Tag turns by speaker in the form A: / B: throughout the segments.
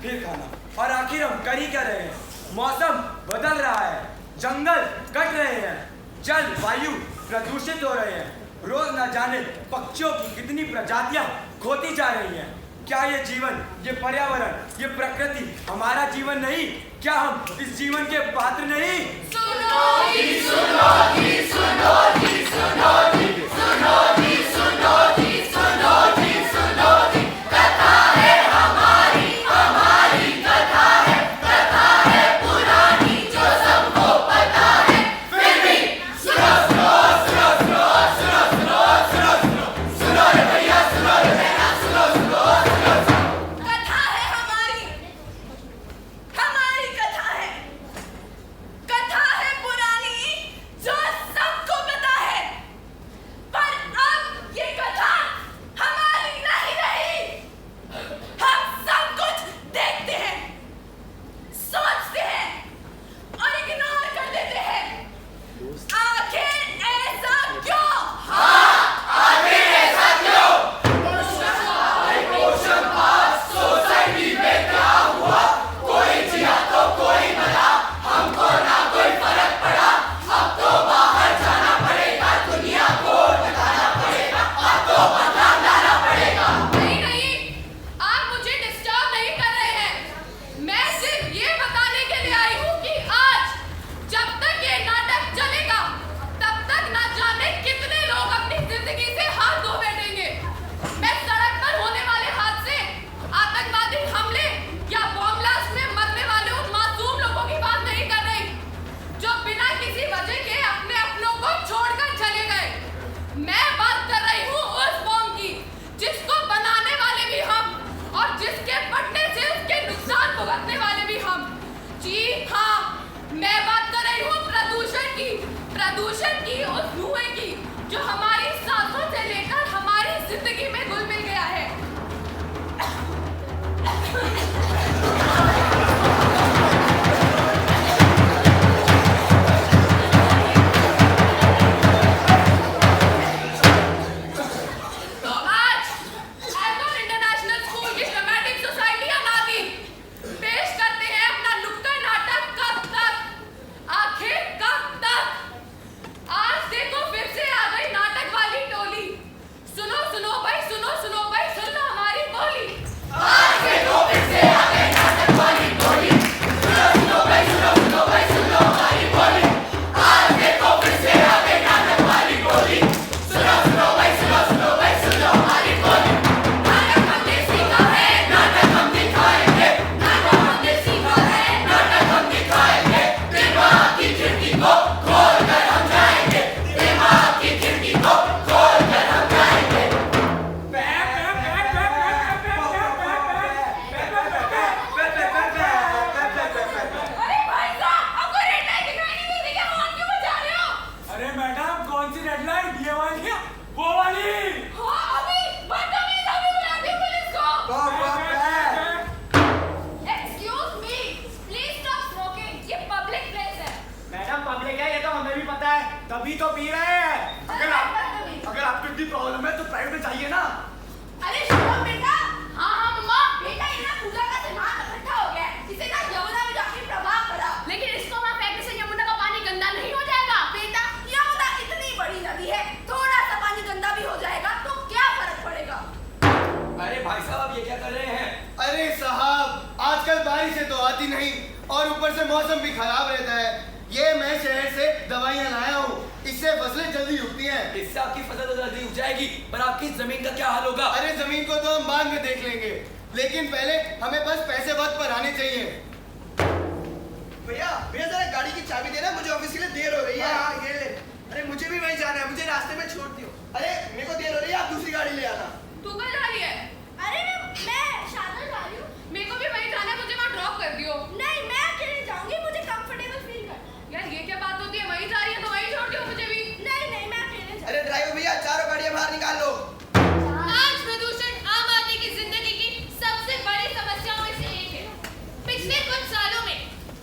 A: फिर खाना, और आखिर हम कर ही क्या रहे हैं? मौसम बदल रहा है, जंगल कट रहे हैं, जल वायु प्रदूषित हो रहे हैं, रोज न जाने पक्षियों की कितनी प्रजातियां खोती जा रही हैं। क्या ये जीवन, ये पर्यावरण, ये प्रकृति हमारा जीवन नहीं? क्या हम इस जीवन के पात्र नहीं?
B: सुनो जी, सुनो जी, सुनो जी, सुनो जी, सुनो जी, सुनो जी, सुनो जी, सुनो जी, कथा है हमारी, हमारी कथा है पुरानी जो सबको पता है। फिर भी सुनो सुनो सुनो सुनो सुनो सुनो सुनो सुनो सुनो रे भैया, सुनो रे बहना, सुनो सुनो सुनो सुनो। कथा है हमारी, हमारी कथा है पुरानी जो सबको पता है। पर अब ये कथा हमारी नहीं रही। हम सब कुछ देखते हैं, सोचते हैं और इग्नोर कर देते हैं। आखिर ऐसा क्यों? हाँ, आखिर ऐसा क्यों? सोसाइटी में क्या हुआ? कोई जिया तो कोई मरा, हमको ना कोई फर्क पड़ा। अब तो बाहर जाना पड़ेगा, दुनिया को दिखाना पड़ेगा, अब तो बदलाव लाना पड़ेगा। नहीं नहीं, आप मुझे डिस्टर्ब नहीं कर रहे हैं। मैं सिर्फ ये बताने के लिए आई हूँ कि आज जब तक ये नाटक चलेगा तब तक ना जाने कितने लोग अपनी जिंदगी से हाथ धो बैठेंगे। मैं सड़क पर होने वाले हादसे, आतंकवादी हमले या बॉम्ब ब्लास्ट में मरने वाले उन मासूम लोगों की बात नहीं कर रही जो बिना किसी वजह के अपने अपनों को छोड़कर चले गए। मैं बात कर रही हूँ उस बॉम्ब की जिसको बनाने वाले भी हम और जिसके फटने से उसके नुकसान भुगतने वाले भी हम। जी हाँ, मैं बात कर रही हूँ प्रदूषण की, उस धुएं की जो हमारी सांसों से लेकर हमारी जिंदगी में घुल मिल गया है। तो आज एथॉन इंटरनेशनल स्कूल की ड्रामेटिक सोसाइटी अनादि पेश करते हैं अपना नुक्कड़ नाटक कब तक, आखिर कब तक। आज देखो फिर से आ गई नाटक वाली टोली। सुनो सुनो भाई, सुनो सुनो भाई, सुनो हमारी बोली। आज देखो फिर से आ गई नाटक वाली टोली। सुनो सुनो भाई, सुनो सुनो भाई, सुनो हमारी बोली। आज देखो फिर से आ गई नाटक वाली टोली। सुनो सुनो भाई, सुनो सुनो भाई, सुनो हमारी बोली। नाटक हमने सीखा है, नाटक हम दिखाएंगे। नाटक हमने सीखा है, नाटक हम दिखाएंगे। दिमाग की खिड़की को खोल कर हम जाएंगे, दिमाग की खिड़की को खोल कर हम जाएंगे। अरे भाई साहब, आपको रेड लाइट दिखाई नहीं देती क्या? हॉर्न क्यों बजा रहे हो?
A: अरे मैडम, कौन सी रेड लाइट? ये वाली या वो वाली?
B: हाँ, अभी बदतमीज, अभी बुलाती हूँ पुलिस को। Excuse me, please stop smoking. ये public place है।
A: मैडम पब्लिक है, ये तो हमें भी पता है, तभी तो पी रहे हैं। अगर आपको इतनी प्रॉब्लम है तो प्राइवेट में जाइए ना।
B: अरे शुभम बेटा, हाँ हाँ मम्मा, बेटा ये ना पूजा का सामान इकट्ठा हो गया है, इसे ना यमुना में जाके प्रवाह करा। लेकिन इसको वहाँ फेंकने से यमुना का पानी गंदा नहीं हो जाएगा? बेटा, यमुना इतनी बड़ी नदी है, थोड़ा सा पानी गंदा भी हो जाएगा तो क्या फर्क पड़ेगा?
A: अरे भाई साहब, ये क्या कर रहे हैं?
C: अरे साहब, आजकल बारिश तो आती नहीं और ऊपर से मौसम भी खराब रहता है। ये मैं शहर से दवाइयाँ लाया हूँ, इससे फसलें जल्दी उगती हैं।
A: इससे आपकी फसल तो जल्दी उग जाएगी, पर आपकी जमीन का क्या हाल होगा?
C: अरे जमीन को तो हम बाद में देख लेंगे, लेकिन पहले हमें बस पैसे वक्त पर आने चाहिए।
D: भैया भैया जरा गाड़ी की चाबी देना, मुझे ऑफिस के लिए देर हो रही है। हाँ ये ले। अरे मुझे भी वहीं जाना है, मुझे रास्ते में छोड़ दियो। अरे मेरे को देर हो रही है, आप दूसरी गाड़ी ले आना।
B: तू कहाँ जा रही है? अरे मैं शादर जा रही हूँ। मेरे को भी वहीं जाना है, मुझे वहाँ ड्रॉप कर दियो। नहीं, मैं अकेले जाऊँगी, मुझे कंफर्टेबल फील करना है। यार ये क्या बात होती है? वहीं जा रही है तो वहीं छोड़ दियो मुझे भी। नहीं नहीं, मैं अकेले जा।
D: अरे ड्राइवर भैया, चारों गाड़ियाँ बाहर निकाल लो।
B: आज प्रदूषण आम आदमी की जिंदगी की सबसे बड़ी समस्याओं में से एक है। पिछले कुछ सालों में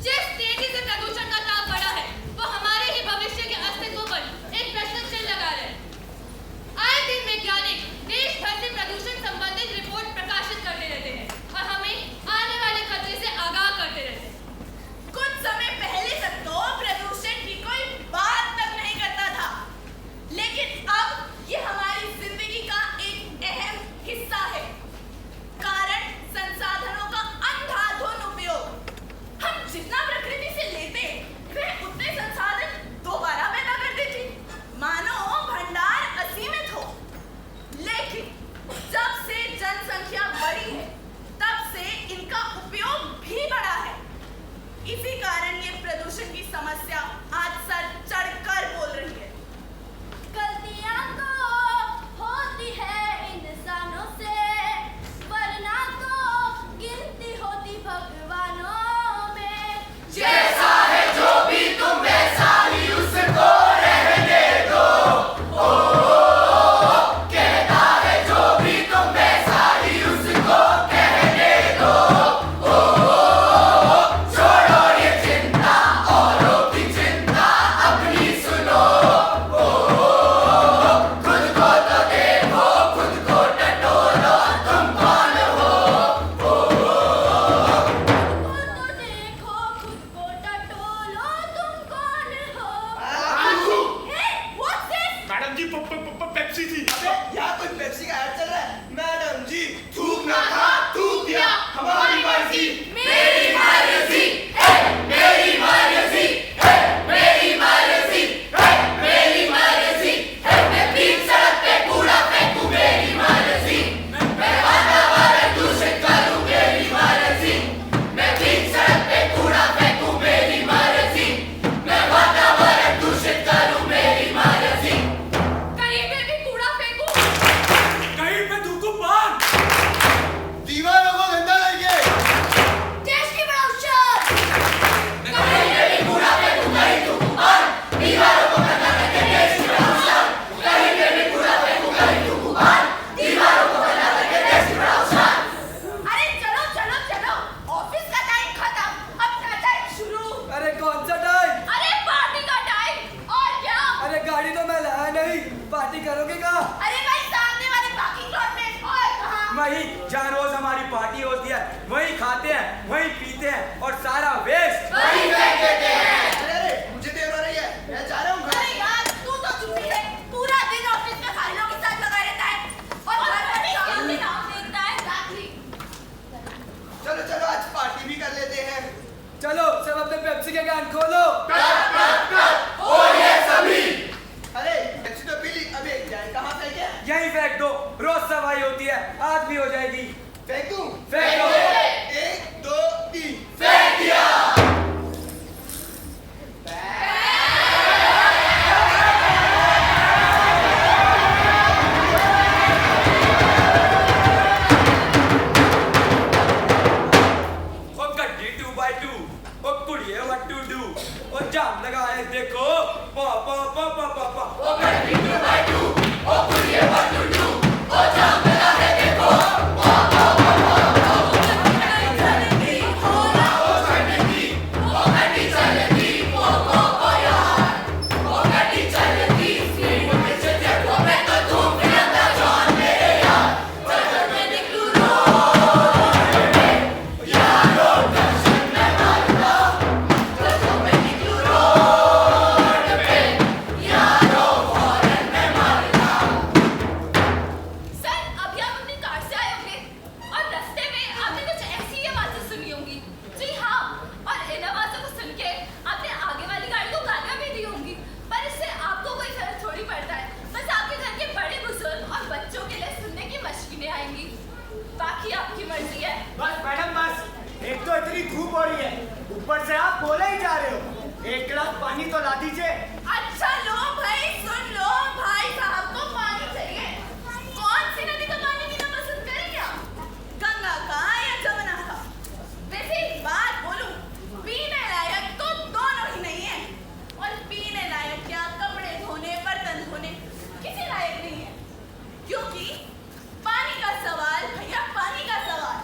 B: जिस तेजी से प्रदूषण का ताप बढ़ा है, वो हमारे ही भविष्य के अस्तित्व पर एक प्रश्न चिन्ह लगा रहे हैं। आए दिन वैज्ञानिक देश भर से प्रदूषण संबंधित
E: इसी कारण ये प्रदूषण की समस्या आज सर चढ़कर बोल रही है।
B: गलतियां तो होती है इंसानों से, वरना तो गिनती होती भगवानों में।
F: जैसा है जो भी तुम वैसा ही उसको रहने दो। ओ, कहता है जो भी तुम वैसा ही उसको कहने दो। ओ, छोड़ो ये चिंता औरों की चिंता अपनी सुनो। ओ, खुद को तो देखो, खुद को टटोलो, तुम कौन हो। ओ,
B: खुद को देखो, खुद को टटोलो, तुम कौन हो। Hey, what's this?
G: Madam ji Pepsi थी।
D: अबे यहाँ कोई पेप्सी का ऐड चल रहा है। मैडम जी थूकना था, थूक दिया, हमारी मर्जी।
F: मेरी मर्जी है, मेरी मर्जी है, मेरी मर्जी है, मेरी मर्जी है। मैं बीच सड़क पे कूड़ा फेंकूं, मेरी मर्जी। मैं वातावरण दूषित करूं, मेरी मर्जी। मैं बीच सड़क पे कूड़ा फेंकूं, मेरी मर्जी। मैं वातावरण दूषित करूं, मेरी मर्जी।
E: कहीं पे भी कूड़ा फेंकूं।
A: कहीं पे थूकूं पान।
C: दीवारों को गंदा करके
B: देश की प्रदूषण।
F: कहीं पे भी कूड़ा फेंकूं, कहीं थूकूं पान। दीवारों को गंदा करके देश की प्रदूषण। कहीं पे भी कूड़ा फेंकूं, कहीं थूकूं पान। दीवारों को गंदा करके देश की प्रदूषण।
E: अरे चलो चलो चलो, ऑफिस का टाइम खत्म, अपना टाइम शुरू।
A: अरे कौन सा टाइम?
E: अरे पार्टी का टाइम। और क्या?
A: अरे गाड़ी तो मैं लाया नहीं, पार्टी करोगे कहाँ?
E: अरे भाई सामने वाले पार्किंग लॉट में। और कहाँ?
A: वही जहाँ रोज हमारी पार्टी होती है, वही खाते हैं, वही पीते हैं और सारा वेस्ट
F: वहीं फेंक देते हैं।
D: अरे मुझे देर हो रही है, मैं जा रहा हूँ घर।
E: अरे यार तू तो चुप्पी है, पूरा दिन ऑफिस में फाइलों के साथ लगा रहता है और घर पर काम में नाम देखता है। Exactly.
D: चलो चलो आज पार्टी भी कर लेते हैं।
A: चलो सब अपने पेप्सी के कैन खोलो।
F: और ये सभी
D: अरे पेप्सी तो पी ली, अब एक कैन कहाँ फेंके?
A: यही फेंक दो, रोज सफाई होती है, आज भी हो जाएगी।
D: फेंक दूँ?
A: फेंको।
D: 1 2 3
F: फेंक दिया।
A: ओ गड्डी 2x2, O कुड़िए what to do, ओ जाम लगा है देखो, पा पा पा पा पा पा।
F: ओ गड्डी 2x2, O कुड़िए what to do, ओ जाम लगा है देखो।
G: ऊपर से आप बोले ही जा रहे हो। 1 गिलास पानी तो ला दीजिए।
E: अच्छा लो भाई, सुन लो, भाई साहब को पानी चाहिए। कौन सी नदी का पानी पीना पसंद करेंगे आप? गंगा का या जमुना का? वैसे एक बात बोलूं, पीने लायक तो दोनों ही नहीं है। और पीने लायक क्या, कपड़े धोने, बर्तन धोने किसी लायक नहीं है। क्योंकि पानी का सवाल भैया, पानी का सवाल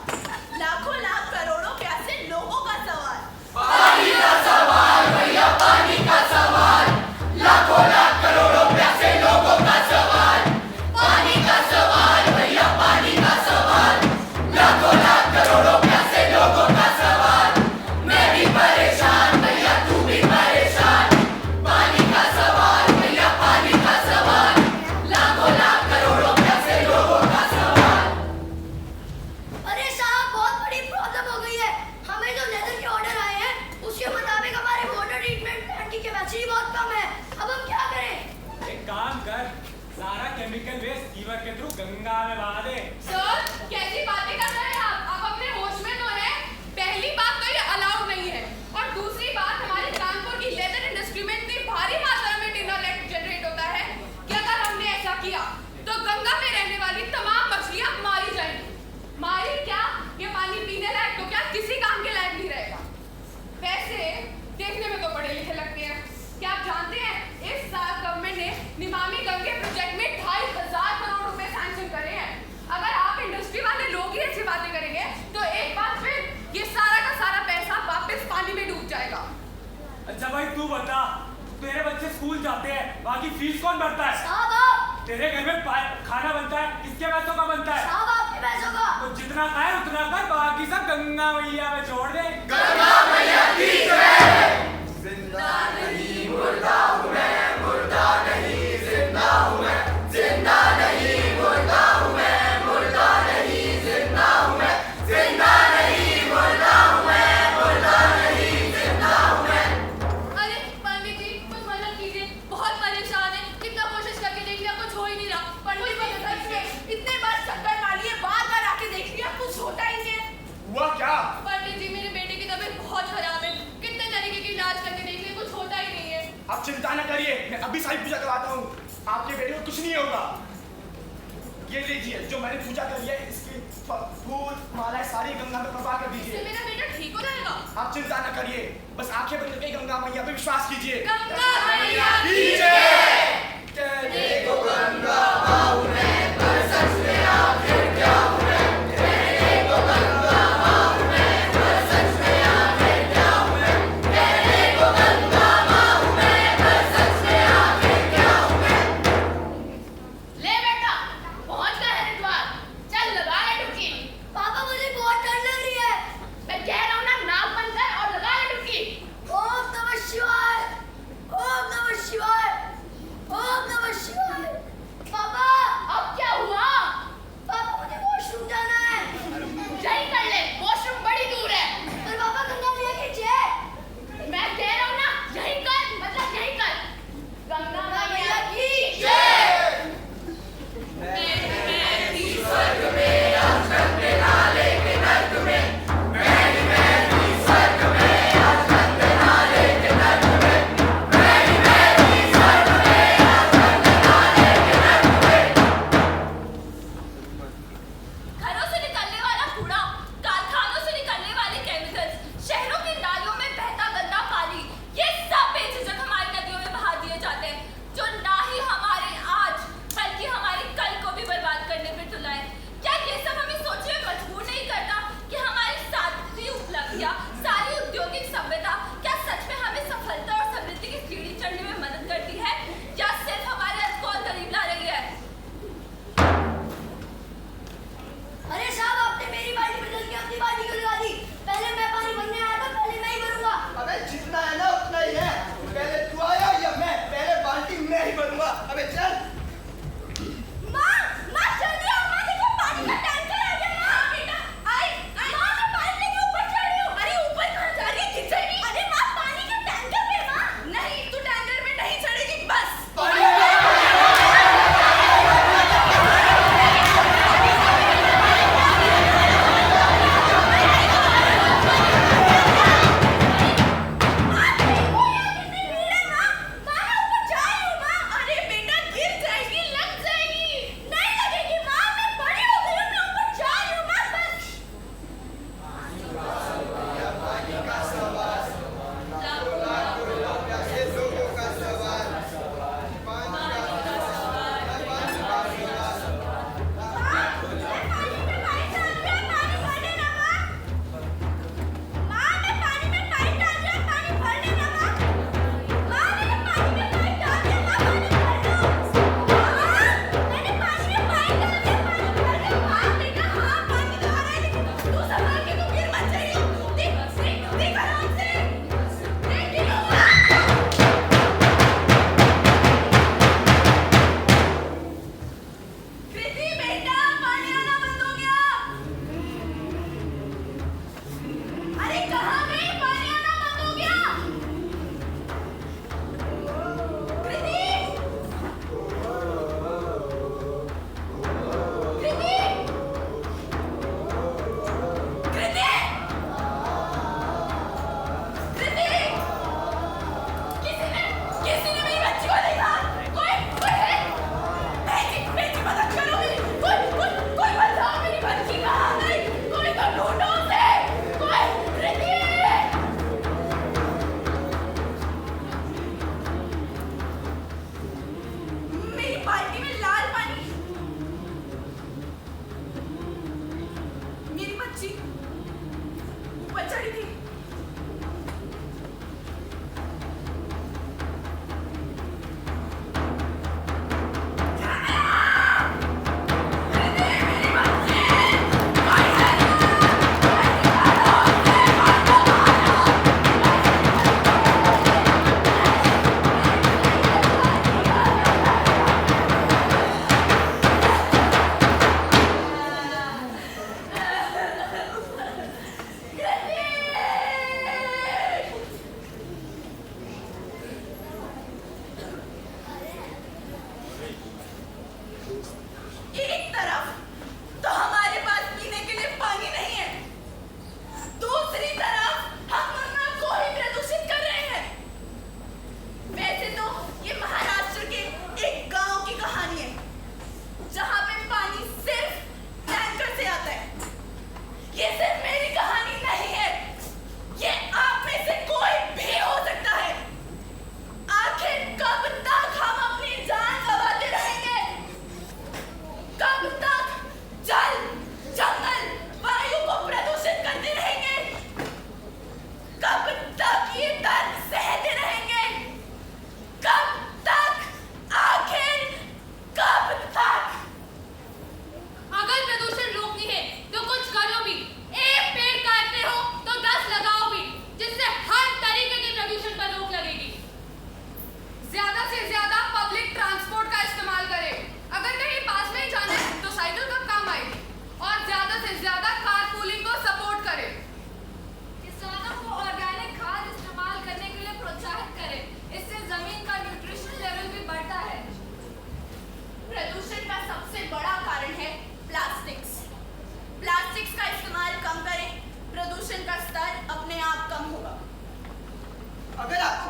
E: लाखों लाख करोड़ों प्यासे लोगों का सवाल।
F: पानी का सवाल भैया, पानी का सवाल, लाखों लाख करोड़ों प्यासे लोगों का सवाल। पानी का सवाल भैया, पानी का सवाल, लाखों लाख करोड़ों प्यासे लोगों का सवाल। मैं भी परेशान भैया, तू भी परेशान। पानी का सवाल भैया, पानी का सवाल, लाखों लाख करोड़ों प्यासे लोगों का सवाल।
B: अरे साहब, बहुत बड़ी प्रॉब्लम हो गई है। हमें जो लेदर के ऑर्डर आए हैं उसके मुताबिक हमारे वाटर ट्रीटमेंट प्लांट की कैपेसिटी बहुत कम है। अब हम क्या करें?
H: एक काम कर, सारा केमिकल वेस्ट सीवर के थ्रू गंगा में बहा दे।
E: सर, कैसी बातें कर रहे हैं आप? अपने होश में तो हैं? पहली बात तो ये अलाउड नहीं है, और
H: अच्छा भाई तू बता, तेरे बच्चे स्कूल जाते हैं, बाकी फीस कौन भरता है?
F: साहब आप
H: तेरे घर में खाना बनता है, किसके पैसों का बनता है?
F: साहब आपके पैसों का।
H: तो जितना खाए उतना कर, बाकी सब गंगा मैया में छोड़ दे।
B: गंगा मैया की जय। जिंदा नहीं मुर्दा हूँ मैं, मुर्दा नहीं जिंदा हूँ मैं, जिंदा नहीं मुर्दा हूँ मैं, मुर्दा नहीं जिंदा हूँ मैं, जिंदा नहीं मुर्दा हूँ मैं, मुर्दा नहीं जिंदा हूँ मैं।
E: अरे पंडित जी कुछ मदद कीजिए, बहुत परेशान है, कितना कोशिश करके देख लिया कुछ हो ही नहीं रहा। पंडित जी सच में इतने बार चक्कर मार लिए, बार-बार आके देख लिया कुछ होता ही नहीं है।
H: हुआ क्या?
E: पंडित जी मेरे बेटे की तबीयत बहुत खराब है, कितने तरीके के इलाज करके देख लिए कुछ होता ही नहीं है।
G: आप चिंता न करिए, मैं अभी सारी पूजा करवाता हूँ, आपके बेटे को कुछ नहीं होगा। ये लीजिए जो मैंने पूजा करी है, इसकी फूल मालाएं सारी गंगा में प्रवाह कर
E: इससे
G: दीजिए।
E: मेरा बेटा ठीक हो जाएगा।
G: आप चिंता न करिए, बस आंखें बंद करके गंगा मैया पे विश्वास कीजिए।
E: गंगा मैया की
B: कहने को गंगा माँ मैं, पर सच में आखिर क्या हूँ मैं? कहने को गंगा माँ मैं, पर सच में आखिर क्या हूँ मैं? कहने को गंगा माँ मैं, पर सच में आखिर क्या हूँ मैं?
E: ले बेटा पहुंच गए हरिद्वार, चल लगा ले डुबकी।
F: पापा मुझे बहुत ठंड लग रही है।
E: मैं कह रहा हूँ ना नाक बंद कर और लगा ले डुबकी।
F: ओम नमः शिवाय, ओम नमः शिवाय।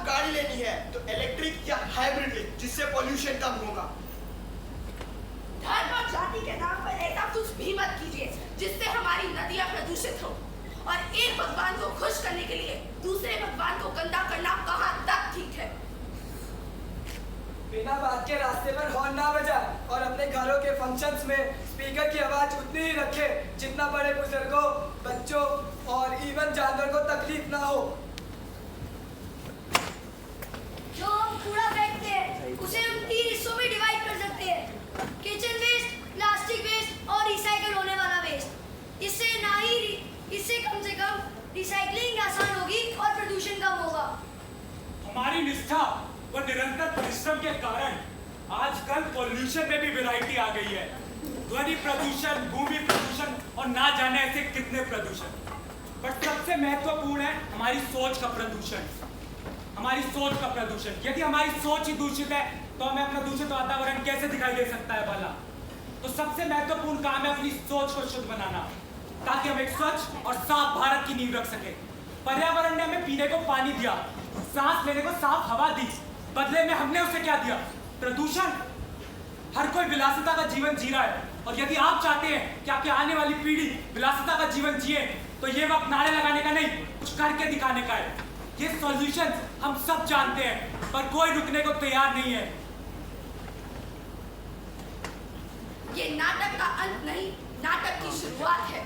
D: गाड़ी लेनी है तो इलेक्ट्रिक या हाइब्रिड ले, जिससे पोल्यूशन कम होगा।
E: धर्म और जाति के नाम पर ऐसा कुछ भी मत कीजिए जिससे हमारी नदियां प्रदूषित हो। और एक भगवान को खुश करने के लिए दूसरे भगवान को गंदा करना कहाँ तक ठीक है?
A: बिना बात के रास्ते पर हॉर्न ना बजाए और अपने घरों के फंक्शंस में स्पीकर की आवाज उतनी ही रखे जितना बड़े बुजुर्गों, बच्चों और इवन जानवर को तकलीफ ना हो।
F: जो हम कूड़ा फेंकते हैं उसे हम 3 हिस्सों में डिवाइड कर सकते हैं, किचन वेस्ट, प्लास्टिक वेस्ट और रिसाइकल होने वाला वेस्ट। इससे कम से कम रिसाइकलिंग आसान होगी और प्रदूषण कम होगा।
H: हमारी निष्ठा व निरंतर परिश्रम के कारण आजकल पोल्यूशन में भी वैरायटी आ गई है। ध्वनि प्रदूषण, भूमि प्रदूषण और ना जाने ऐसे कितने प्रदूषण। बट सबसे महत्वपूर्ण है हमारी सोच का प्रदूषण। हमारी सोच का प्रदूषण। यदि हमारी सोच ही दूषित है तो हमें अपना दूषित वातावरण कैसे दिखाई दे सकता है भला? तो सबसे महत्वपूर्ण काम है अपनी सोच को शुद्ध बनाना, ताकि हम एक स्वच्छ और साफ भारत की नींव रख सके। पर्यावरण ने हमें पीने को पानी दिया, सांस लेने को साफ हवा दी, बदले में हमने उसे क्या दिया? प्रदूषण। हर कोई विलासिता का जीवन जी रहा है और यदि आप चाहते हैं कि आपकी आने वाली पीढ़ी विलासिता का जीवन जिए तो ये वक्त नारे लगाने का नहीं, कुछ करके दिखाने का है। ये सॉल्यूशन हम सब जानते हैं पर कोई रुकने को तैयार नहीं है।
E: ये नाटक का अंत नहीं, नाटक की शुरुआत है।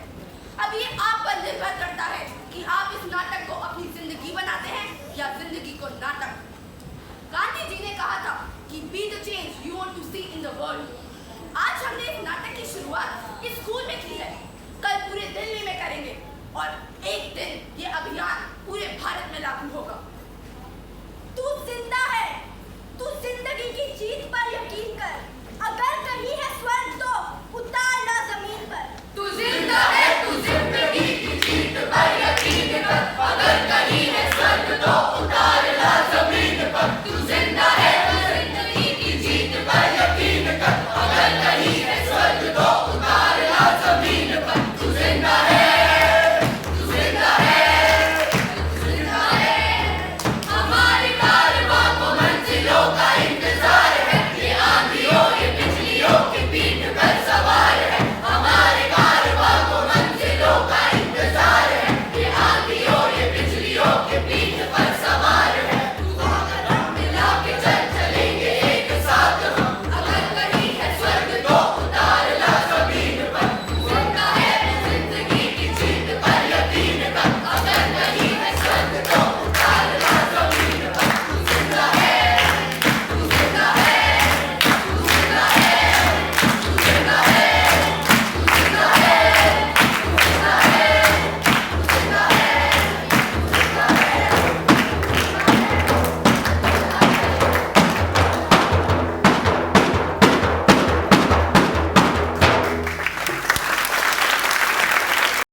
E: अब ये आप पर निर्भर करता है कि आप इस नाटक को अपनी जिंदगी बनाते हैं या जिंदगी को नाटक। गांधी जी ने कहा था कि be the change you want to see in the world. आज हमने इस नाटक की शुरुआत इस स्कूल में की है, कल पूरे दिल्ली में करेंगे और एक दिन ये अभियान पूरे भारत में लागू होगा।